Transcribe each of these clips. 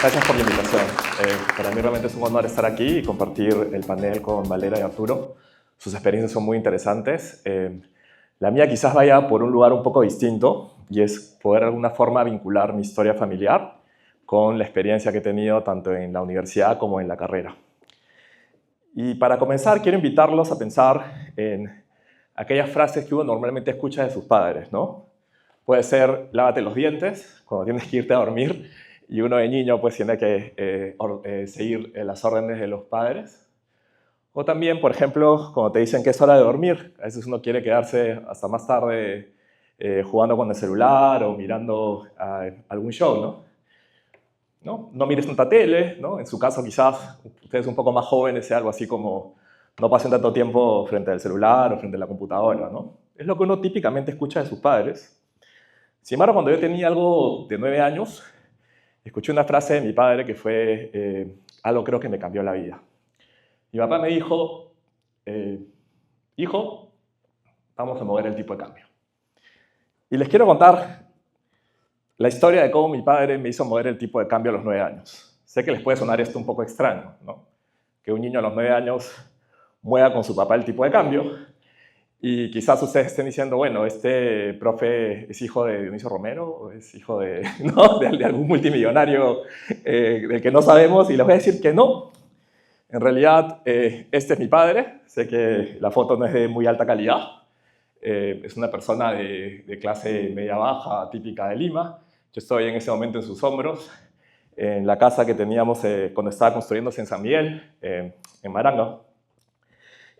Gracias por la invitación. Para mí realmente es un honor estar aquí y compartir el panel con Valera y Arturo. Sus experiencias son muy interesantes. La mía quizás vaya por un lugar un poco distinto y es poder de alguna forma vincular mi historia familiar con la experiencia que he tenido tanto en la universidad como en la carrera. Y para comenzar quiero invitarlos a pensar en aquellas frases que uno normalmente escucha de sus padres, ¿no? Puede ser, lávate los dientes cuando tienes que irte a dormir y uno de niño pues tiene que seguir las órdenes de los padres. O también, por ejemplo, cuando te dicen que es hora de dormir, a veces uno quiere quedarse hasta más tarde jugando con el celular o mirando algún show, ¿no? Mires tanta tele, ¿no? En su caso quizás ustedes un poco más jóvenes sea algo así como no pasen tanto tiempo frente al celular o frente a la computadora, ¿no? Es lo que uno típicamente escucha de sus padres. Sin embargo, cuando yo tenía algo de 9 años, escuché una frase de mi padre que fue algo creo que me cambió la vida. Mi papá me dijo, hijo, vamos a mover el tipo de cambio. Y les quiero contar la historia de cómo mi padre me hizo mover el tipo de cambio a los 9 años. Sé que les puede sonar esto un poco extraño, ¿no? Que un niño a los 9 años mueva con su papá el tipo de cambio. Y quizás ustedes estén diciendo, bueno, este profe es hijo de Dionisio Romero o es hijo de, ¿no? de algún multimillonario del que no sabemos. Y les voy a decir que no. En realidad, este es mi padre. Sé que la foto no es de muy alta calidad. Es una persona de clase media-baja, típica de Lima. Yo estoy en ese momento en sus hombros, en la casa que teníamos cuando estaba construyéndose en San Miguel, en Maranga.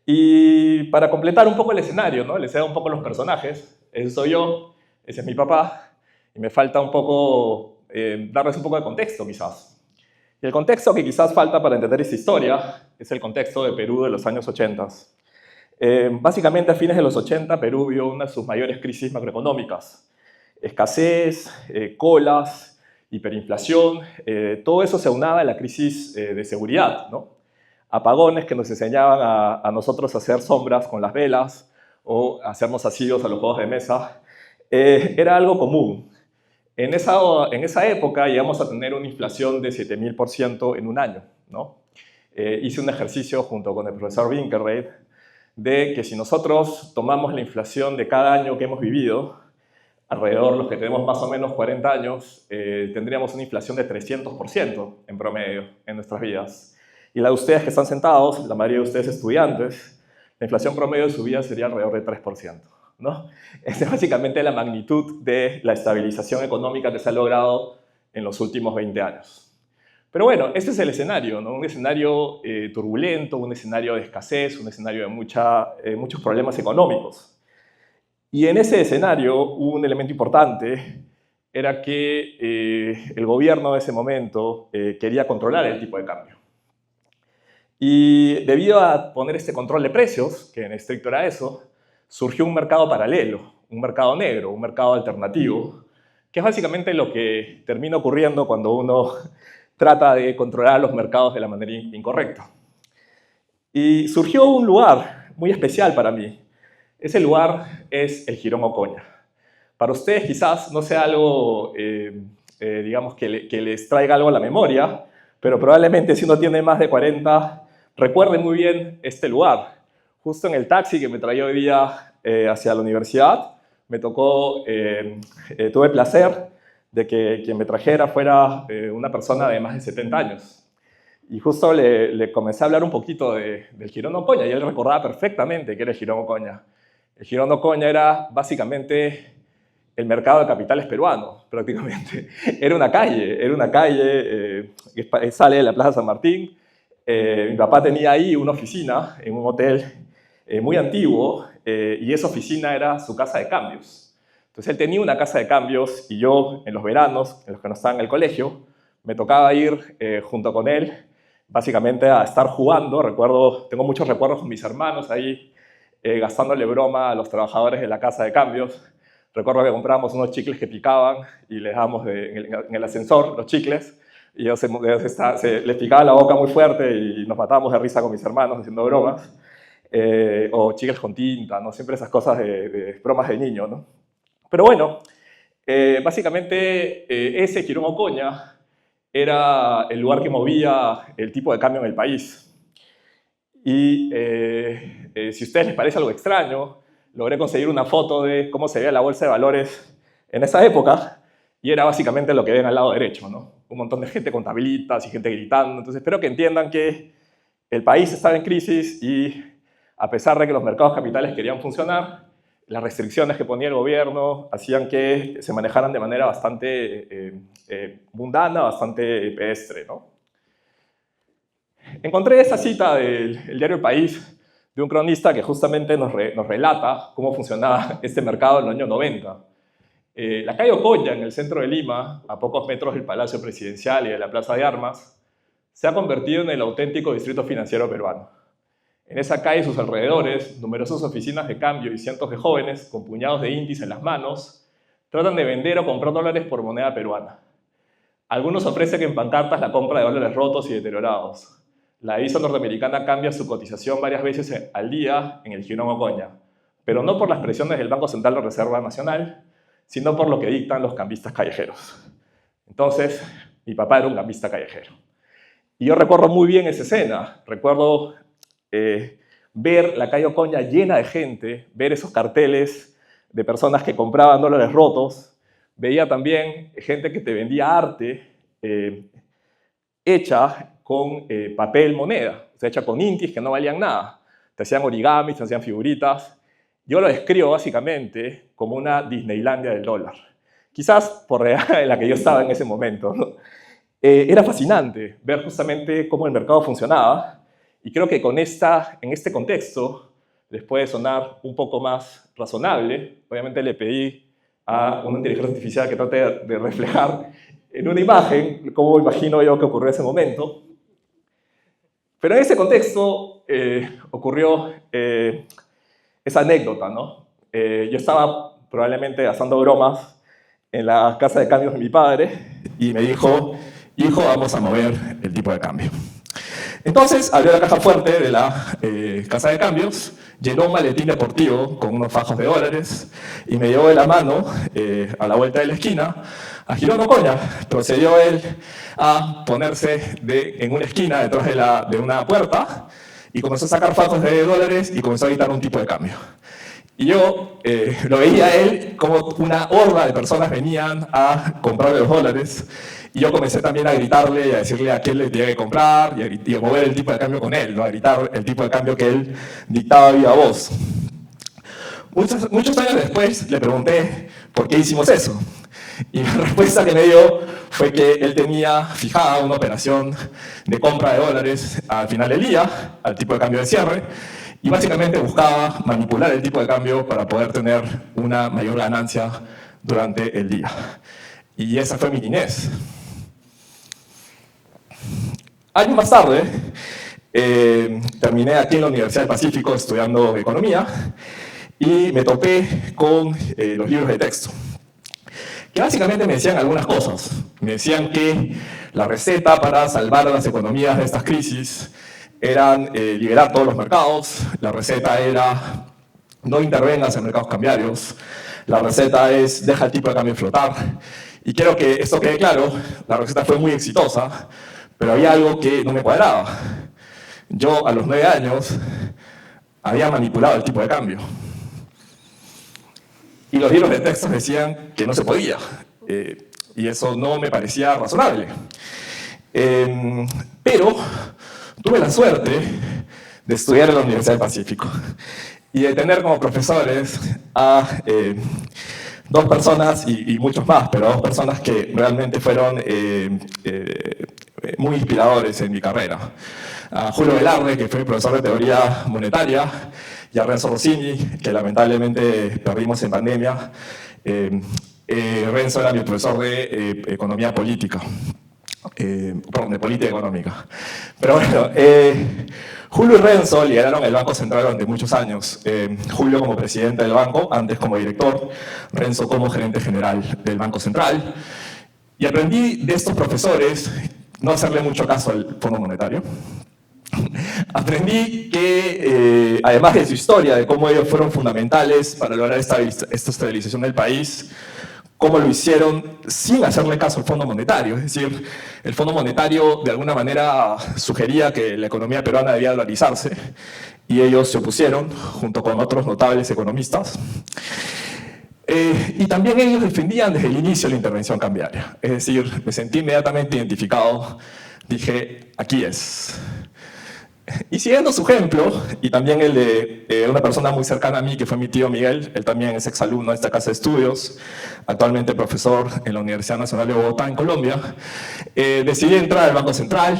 Y para completar un poco el escenario, ¿no? Les he dado un poco los personajes. Ese soy yo, ese es mi papá. Y me falta un poco, darles un poco de contexto, quizás. Y el contexto que quizás falta para entender esta historia es el contexto de Perú de los años 80. Básicamente, a fines de los 80, Perú vio una de sus mayores crisis macroeconómicas. Escasez, colas, hiperinflación, todo eso se aunaba a la crisis de seguridad, ¿no? Apagones que nos enseñaban a nosotros a hacer sombras con las velas o a hacernos asiduos a los juegos de mesa. Era algo común. En esa época llegamos a tener una inflación de 7.000% en un año, ¿no? Hice un ejercicio junto con el profesor Winkelried de que si nosotros tomamos la inflación de cada año que hemos vivido, alrededor los que tenemos más o menos 40 años, tendríamos una inflación de 300% en promedio en nuestras vidas. Y la de ustedes que están sentados, la mayoría de ustedes estudiantes, la inflación promedio de su vida sería alrededor de 3%, ¿no? Esa es básicamente la magnitud de la estabilización económica que se ha logrado en los últimos 20 años. Pero bueno, este es el escenario, ¿no? Un escenario turbulento, un escenario de escasez, un escenario de muchos problemas económicos. Y en ese escenario un elemento importante era que el gobierno de ese momento quería controlar el tipo de cambio. Y debido a poner este control de precios, que en estricto era eso, surgió un mercado paralelo, un mercado negro, un mercado alternativo, que es básicamente lo que termina ocurriendo cuando uno trata de controlar los mercados de la manera incorrecta. Y surgió un lugar muy especial para mí. Ese lugar es el Jirón Ocoña. Para ustedes quizás no sea algo, digamos, que les traiga algo a la memoria, pero probablemente si uno tiene más de 40, recuerden muy bien este lugar. Justo en el taxi que me traía hoy día hacia la universidad, me tocó, tuve el placer de que quien me trajera fuera una persona de más de 70 años. Y justo le comencé a hablar un poquito del Jirón Ocoña, y él recordaba perfectamente que era el Jirón Ocoña. El Jirón Ocoña era básicamente el mercado de capitales peruano, prácticamente. Era una calle que sale de la Plaza San Martín. Mi papá tenía ahí una oficina en un hotel muy antiguo, y esa oficina era su casa de cambios. Entonces él tenía una casa de cambios y yo, en los veranos, en los que no estaba en el colegio, me tocaba ir junto con él, básicamente a estar jugando. Tengo muchos recuerdos con mis hermanos ahí, gastándole broma a los trabajadores de la casa de cambios. Recuerdo que comprábamos unos chicles que picaban y les dábamos en el ascensor los chicles, y ellos les picaba la boca muy fuerte y nos matábamos de risa con mis hermanos haciendo bromas. O chicles con tinta, ¿no? Siempre esas cosas de bromas de niño, ¿no? Pero bueno, básicamente ese Jirón Ocoña era el lugar que movía el tipo de cambio en el país. Y si a ustedes les parece algo extraño, logré conseguir una foto de cómo se veía la bolsa de valores en esa época, y era básicamente lo que ven al lado derecho, ¿no? Un montón de gente con tablitas y gente gritando. Entonces espero que entiendan que el país estaba en crisis y a pesar de que los mercados capitales querían funcionar, las restricciones que ponía el gobierno hacían que se manejaran de manera bastante mundana, bastante pedestre, ¿no? Encontré esa cita del diario El País de un cronista que justamente nos relata cómo funcionaba este mercado en los años 90. La calle Ocoña, en el centro de Lima, a pocos metros del Palacio Presidencial y de la Plaza de Armas, se ha convertido en el auténtico distrito financiero peruano. En esa calle y sus alrededores, numerosas oficinas de cambio y cientos de jóvenes con puñados de índice en las manos tratan de vender o comprar dólares por moneda peruana. Algunos ofrecen en pancartas la compra de dólares rotos y deteriorados. La divisa norteamericana cambia su cotización varias veces al día en el Jirón Ocoña, pero no por las presiones del Banco Central de Reserva Nacional, sino por lo que dictan los cambistas callejeros. Entonces, mi papá era un cambista callejero. Y yo recuerdo muy bien esa escena. Recuerdo ver la calle Ocoña llena de gente, ver esos carteles de personas que compraban dólares rotos. Veía también gente que te vendía arte hecha con papel moneda, o sea, hecha con intis que no valían nada. Te hacían origamis, te hacían figuritas. Yo lo describo básicamente como una Disneylandia del dólar. Quizás por la edad en la que yo estaba en ese momento, ¿no? Era fascinante ver justamente cómo el mercado funcionaba, y creo que en este contexto les puede sonar un poco más razonable. Obviamente le pedí a una inteligencia artificial que trate de reflejar en una imagen cómo imagino yo que ocurrió ese momento. Pero en ese contexto ocurrió esa anécdota, ¿no? Yo estaba probablemente haciendo bromas en la casa de cambios de mi padre y me dijo: hijo, vamos a mover el tipo de cambio. Entonces abrió la caja fuerte de la casa de cambios, llenó un maletín deportivo con unos fajos de dólares y me llevó de la mano a la vuelta de la esquina a Jirón Ocoña. Procedió él a ponerse en una esquina detrás de una puerta y comenzó a sacar fajos de dólares y comenzó a gritar un tipo de cambio. Y yo lo veía a él como una horda de personas venían a comprarle los dólares, y yo comencé también a gritarle y a decirle a quién le tenía que comprar y a mover el tipo de cambio con él, ¿no? A gritar el tipo de cambio que él dictaba a viva voz. Muchos años después le pregunté por qué hicimos eso. Y la respuesta que me dio fue que él tenía fijada una operación de compra de dólares al final del día, al tipo de cambio de cierre, y básicamente buscaba manipular el tipo de cambio para poder tener una mayor ganancia durante el día. Y esa fue mi niñez. Años más tarde, terminé aquí en la Universidad del Pacífico estudiando economía y me topé con los libros de texto, que básicamente me decían algunas cosas. Me decían que la receta para salvar a las economías de estas crisis eran liberar todos los mercados. La receta era: no intervengas en mercados cambiarios. La receta es: deja el tipo de cambio flotar. Y quiero que esto quede claro, la receta fue muy exitosa, pero había algo que no me cuadraba. Yo a los 9 años había manipulado el tipo de cambio. Y los libros de texto decían que no se podía. Y eso no me parecía razonable. Pero tuve la suerte de estudiar en la Universidad del Pacífico y de tener como profesores a dos personas, y muchos más, pero dos personas que realmente fueron muy inspiradores en mi carrera. A Julio Velarde, que fue profesor de teoría monetaria, y a Renzo Rossini, que lamentablemente perdimos en pandemia. Renzo era mi profesor de economía política. Perdón, de política económica. Pero bueno, Julio y Renzo lideraron el Banco Central durante muchos años. Julio como presidente del banco, antes como director, Renzo como gerente general del Banco Central. Y aprendí de estos profesores no hacerle mucho caso al Fondo Monetario. Aprendí que, además de su historia, de cómo ellos fueron fundamentales para lograr esta estabilización del país, cómo lo hicieron sin hacerle caso al Fondo Monetario. Es decir, el Fondo Monetario de alguna manera sugería que la economía peruana debía dolarizarse y ellos se opusieron junto con otros notables economistas. Y también ellos defendían desde el inicio la intervención cambiaria. Es decir, me sentí inmediatamente identificado, dije, aquí es. Y siguiendo su ejemplo, y también el de una persona muy cercana a mí, que fue mi tío Miguel, él también es exalumno de esta casa de estudios, actualmente profesor en la Universidad Nacional de Bogotá, en Colombia, decidí entrar al Banco Central,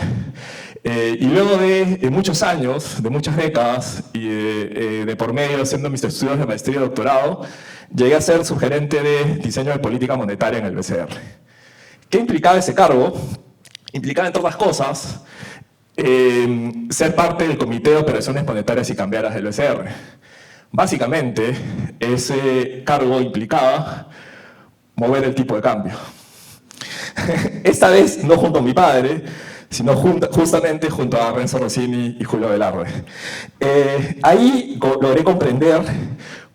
y luego de muchos años, de muchas décadas, y de por medio haciendo mis estudios de maestría y doctorado, llegué a ser subgerente de diseño de política monetaria en el BCR. ¿Qué implicaba ese cargo? Implicaba, entre otras cosas, ser parte del Comité de Operaciones Monetarias y Cambiarias del BCR. Básicamente, ese cargo implicaba mover el tipo de cambio. Esta vez no junto a mi padre, sino justamente junto a Renzo Rossini y Julio Velarde. Ahí logré comprender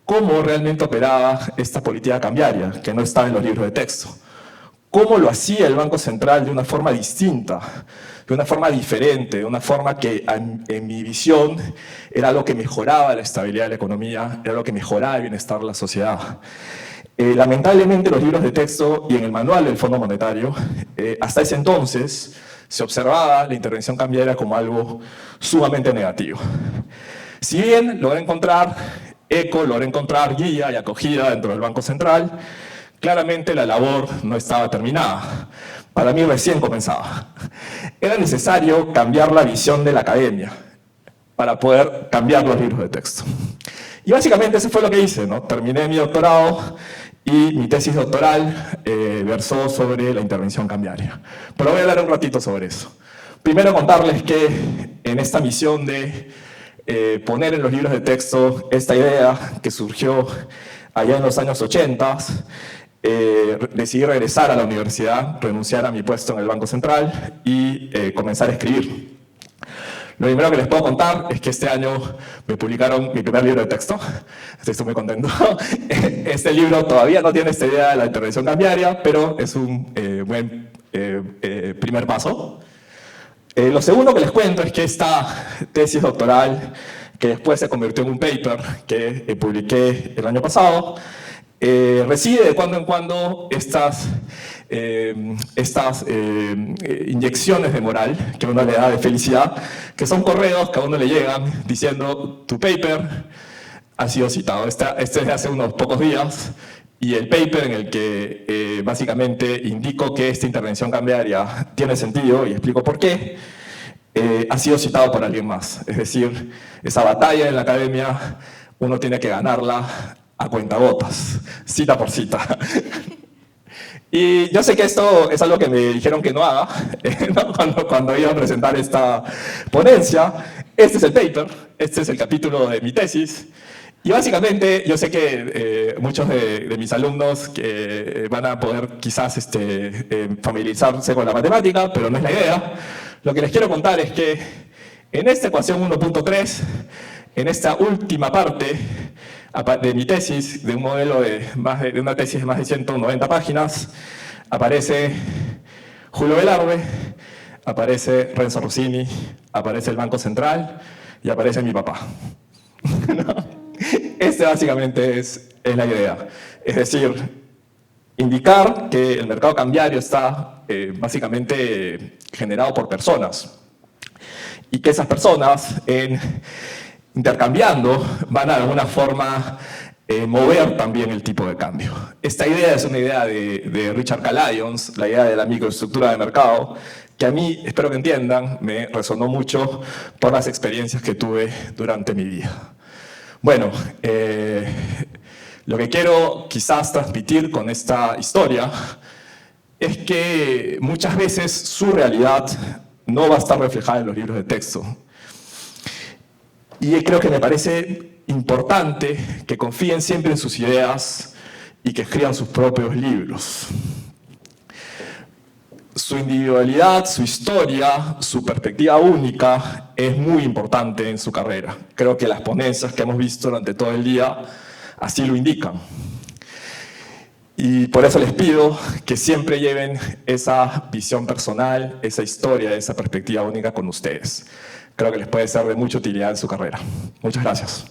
cómo realmente operaba esta política cambiaria, que no estaba en los libros de texto. Cómo lo hacía el Banco Central de una forma distinta, de una forma diferente, de una forma que en mi visión era lo que mejoraba la estabilidad de la economía, era lo que mejoraba el bienestar de la sociedad. Lamentablemente los libros de texto y en el manual del Fondo Monetario, hasta ese entonces se observaba la intervención cambiaria como algo sumamente negativo. Si bien logré encontrar eco, logré encontrar guía y acogida dentro del Banco Central, claramente la labor no estaba terminada. Para mí recién comenzaba. Era necesario cambiar la visión de la academia para poder cambiar los libros de texto. Y básicamente eso fue lo que hice, ¿no? Terminé mi doctorado y mi tesis doctoral versó sobre la intervención cambiaria. Pero voy a hablar un ratito sobre eso. Primero contarles que en esta misión de poner en los libros de texto esta idea que surgió allá en los años 80, decidí regresar a la universidad, renunciar a mi puesto en el Banco Central y comenzar a escribir. Lo primero que les puedo contar es que este año me publicaron mi primer libro de texto. Estoy muy contento. Este libro todavía no tiene esta idea de la intervención cambiaria, pero es un buen primer paso. Lo segundo que les cuento es que esta tesis doctoral, que después se convirtió en un paper que publiqué el año pasado, recibe de cuando en cuando estas inyecciones de moral que uno le da de felicidad, que son correos que a uno le llegan diciendo tu paper ha sido citado. Este es de hace unos pocos días y el paper en el que básicamente indico que esta intervención cambiaria tiene sentido y explico por qué, ha sido citado por alguien más. Es decir, esa batalla en la academia uno tiene que ganarla a cuentagotas, cita por cita. Y yo sé que esto es algo que me dijeron que no haga, ¿no? Cuando iba a presentar esta ponencia. Este es el paper, este es el capítulo de mi tesis. Y básicamente, yo sé que muchos de mis alumnos que van a poder quizás familiarizarse con la matemática, pero no es la idea. Lo que les quiero contar es que en esta ecuación 1.3, en esta última parte de mi tesis, de un modelo de una tesis de más de 190 páginas, aparece Julio Velarde, aparece Renzo Rossini, aparece el Banco Central y aparece mi papá. ¿No? Básicamente es la idea. Es decir, indicar que el mercado cambiario está básicamente generado por personas y que esas personas intercambiando van a de alguna forma mover también el tipo de cambio. Esta idea es una idea de Richard K. Lyons, la idea de la microestructura de mercado, que a mí, espero que entiendan, me resonó mucho por las experiencias que tuve durante mi vida. Bueno, lo que quiero quizás transmitir con esta historia es que muchas veces su realidad no va a estar reflejada en los libros de texto. Y creo que me parece importante que confíen siempre en sus ideas y que escriban sus propios libros. Su individualidad, su historia, su perspectiva única es muy importante en su carrera. Creo que las ponencias que hemos visto durante todo el día así lo indican. Y por eso les pido que siempre lleven esa visión personal, esa historia, esa perspectiva única con ustedes. Creo que les puede ser de mucha utilidad en su carrera. Muchas gracias.